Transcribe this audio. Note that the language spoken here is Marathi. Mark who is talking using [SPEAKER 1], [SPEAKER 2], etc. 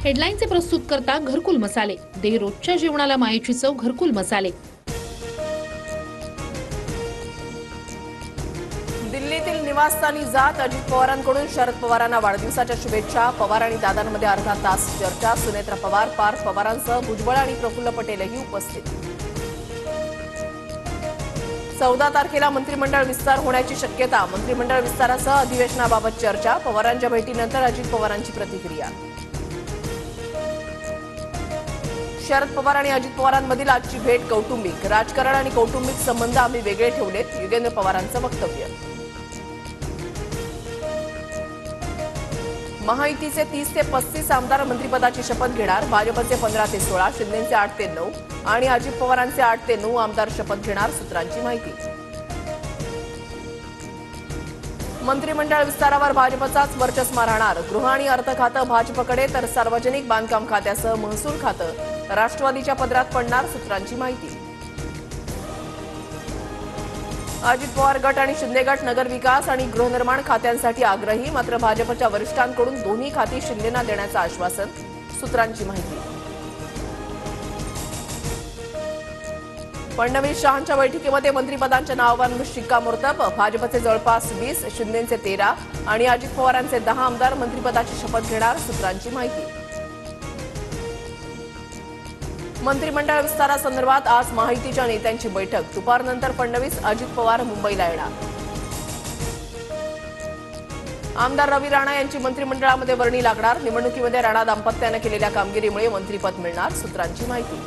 [SPEAKER 1] हेडलाईनचे प्रस्तुत करता घरकुल मसाले, दे रोजच्या जेवणाला मायेची चव घरकुल मसाले।
[SPEAKER 2] दिल्लीतील निवासस्थानी जात अजित पवारांकडून शरद पवारांना वाढदिवसाच्या शुभेच्छा। पवार आणि दादांमध्ये अर्धा तास चर्चा। सुनेत्रा पवार, पार्थ पवारांसह भुजबळ आणि प्रफुल्ल पटेलही उपस्थित। 14 तारखेला मंत्रिमंडळ विस्तार होण्याची शक्यता। मंत्रिमंडळ विस्तारासह अधिवेशनाबाबत चर्चा। पवारांच्या भेटीनंतर अजित पवारांची प्रतिक्रिया। शरद पवार आणि अजित पवारांमधील आजची भेट कौटुंबिक। राजकारण आणि कौटुंबिक संबंध आम्ही वेगळे ठेवलेत, युगेंद्र पवारांचं वक्तव्य। महायुतीचे 30 ते 35 आमदार मंत्रिपदाची शपथ घेणार। भाजपचे 15 ते 16, शिंदेचे 8 ते 9 आणि अजित पवारांचे 8 ते 9 आमदार शपथ घेणार, सूत्रांची माहिती। मंत्रिमंडळ विस्तारावर भाजपचाच वर्चस्व राहणार। गृह आणि अर्थ खातं भाजपकडे तर सार्वजनिक बांधकाम खात्यासह महसूल खातं राष्ट्रवादीच्या पदरात पडणार, सूत्रांची माहिती। अजित पवार गट आणि शिंदे गट नगरविकास आणि गृहनिर्माण खात्यांसाठी आग्रही, मात्र भाजपच्या वरिष्ठांकडून दोन्ही खाती शिंदेंना देण्याचं आश्वासन, सूत्रांची माहिती। फडणवीस शहांच्या बैठकीमध्ये मंत्रिपदांच्या नावांवर शिक्कामोर्तब। भाजपचे जवळपास 20, शिंदेचे 13 आणि अजित पवारांचे 10 आमदार मंत्रिपदाची शपथ घेणार, सूत्रांची माहिती। मंत्रिमंडळ विस्तारासंदर्भात आज महायुतीच्या नेत्यांची बैठक। दुपारनंतर फडणवीस, अजित पवार मुंबईला येणार। आमदार रवी राणा यांची मंत्रिमंडळामध्ये वर्णी लागणार। निवडणुकीमध्ये राणा दाम्पत्याने केलेल्या कामगिरीमुळे मंत्रिपद मिळणार, सूत्रांची माहिती।